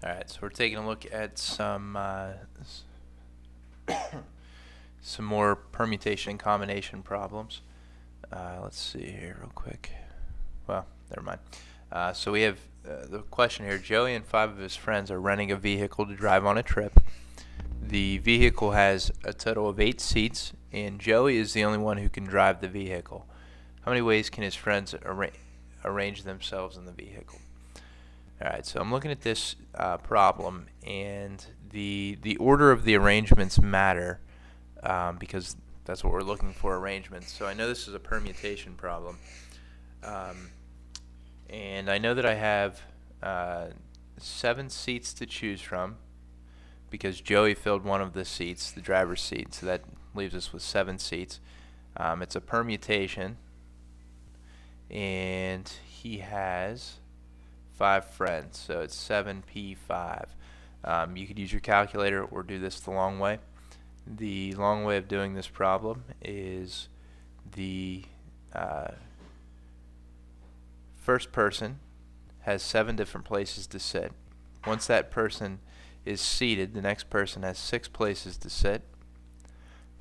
Alright, so we're taking a look at some more permutation and combination problems. Let's see here real quick. Well, never mind. So we have the question here. Joey and 5 of his friends are renting a vehicle to drive on a trip. The vehicle has a total of 8 seats, and Joey is the only one who can drive the vehicle. How many ways can his friends arrange themselves in the vehicle? Alright, so I'm looking at this problem, and the order of the arrangements matter because that's what we're looking for, arrangements. So I know this is a permutation problem, and I know that I have 7 seats to choose from because Joey filled one of the seats, the driver's seat, so that leaves us with 7 seats. It's a permutation, and he has 5 friends, so it's 7p5. You could use your calculator or do this the long way. The long way of doing this problem is the first person has 7 different places to sit. Once that person is seated, the next person has 6 places to sit.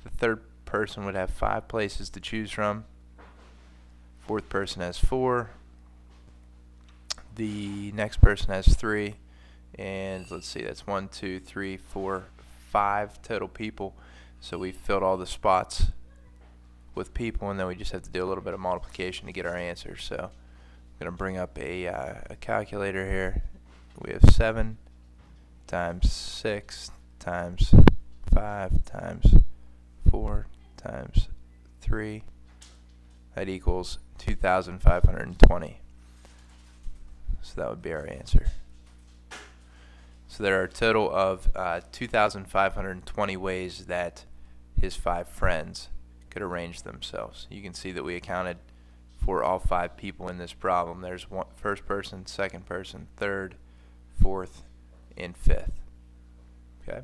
The third person would have 5 places to choose from. Fourth person has 4. The next person has 3, and let's see, that's 1, 2, 3, 4, 5 total people. So we filled all the spots with people, and then we just have to do a little bit of multiplication to get our answer. So I'm going to bring up a calculator here. We have 7 times 6 times 5 times 4 times 3. That equals 2,520. So that would be our answer. So there are a total of 2,520 ways that his 5 friends could arrange themselves. You can see that we accounted for all 5 people in this problem. There's first person, second person, third, fourth, and fifth. Okay.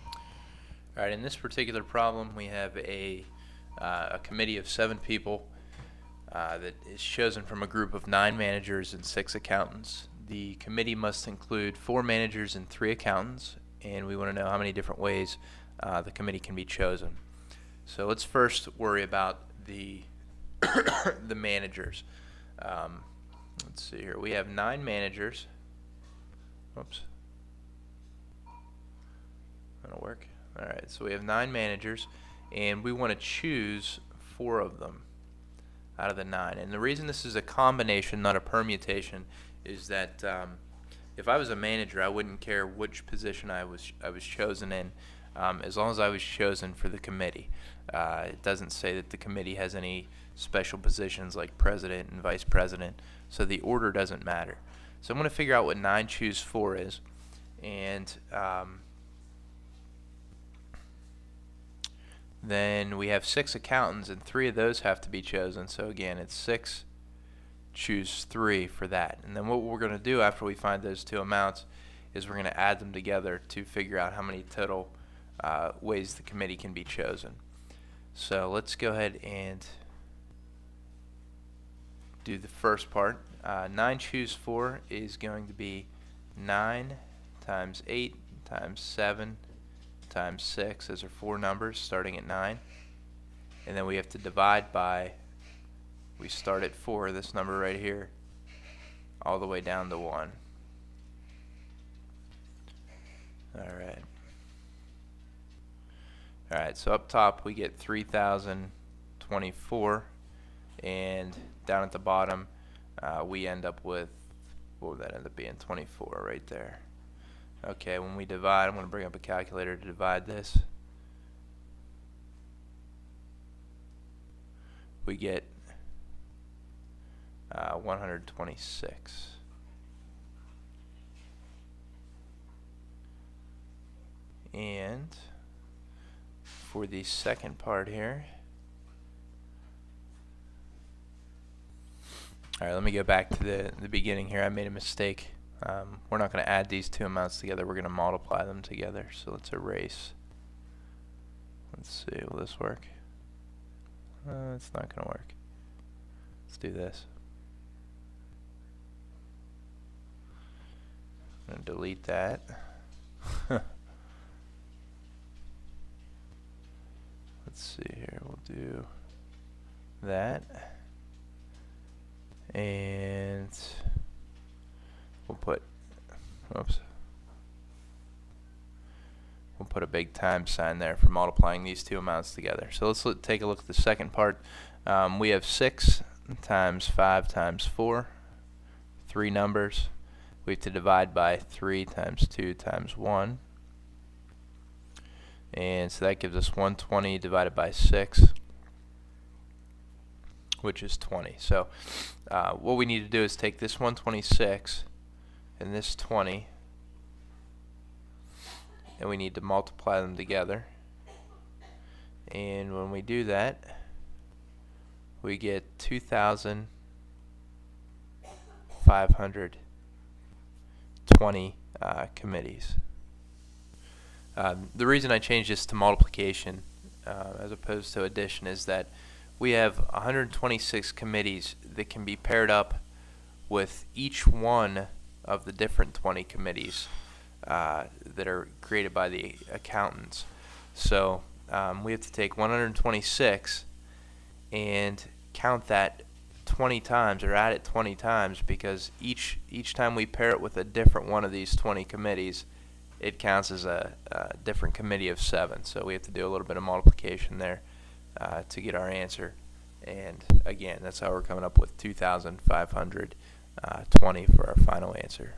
All right. In this particular problem, we have a committee of 7 people. That is chosen from a group of 9 managers and 6 accountants. The committee must include 4 managers and 3 accountants, and we want to know how many different ways the committee can be chosen. So let's first worry about the the managers. Let's see here. We have 9 managers. Oops. That'll work. Alright, so we have 9 managers, and we want to choose 4 of them out of the 9. And the reason this is a combination, not a permutation, is that if I was a manager, I wouldn't care which position I was chosen in, as long as I was chosen for the committee. It doesn't say that the committee has any special positions like president and vice president, so the order doesn't matter. So I'm going to figure out what 9 choose 4 is, and then we have 6 accountants, and 3 of those have to be chosen. So again, it's 6 choose 3 for that. And then what we're going to do after we find those 2 amounts is we're going to add them together to figure out how many total ways the committee can be chosen. So let's go ahead and do the first part. 9 choose 4 is going to be 9 times 8 times 7 times 6. Those are 4 numbers starting at 9, and then we have to divide by, we start at 4, this number right here, all the way down to 1. Alright, so up top we get 3,024, and down at the bottom we end up with, what would that end up being, 24 right there. Okay, when we divide, I'm going to bring up a calculator to divide this. We get 126. And for the second part here, alright, let me go back to the beginning here. I made a mistake. We're not going to add these 2 amounts together, we're going to multiply them together. So let's erase. Let's see, will this work? It's not going to work. Let's do this. I'm going to delete that. Let's see here, we'll do that, and we'll put, oops, we'll put a big times sign there for multiplying these two amounts together. So let's take a look at the second part. We have 6 times 5 times 4, 3 numbers. We have to divide by 3 times 2 times 1. And so that gives us 120 divided by 6, which is 20. So what we need to do is take this 126 and this 20, and we need to multiply them together. And when we do that, we get 2,520 committees. The reason I changed this to multiplication as opposed to addition is that we have 126 committees that can be paired up with each one of the different 20 committees that are created by the accountants. So we have to take 126 and count that 20 times, or add it 20 times, because each time we pair it with a different one of these 20 committees, it counts as a different committee of 7. So we have to do a little bit of multiplication there to get our answer. And again, that's how we're coming up with 2,520 for our final answer.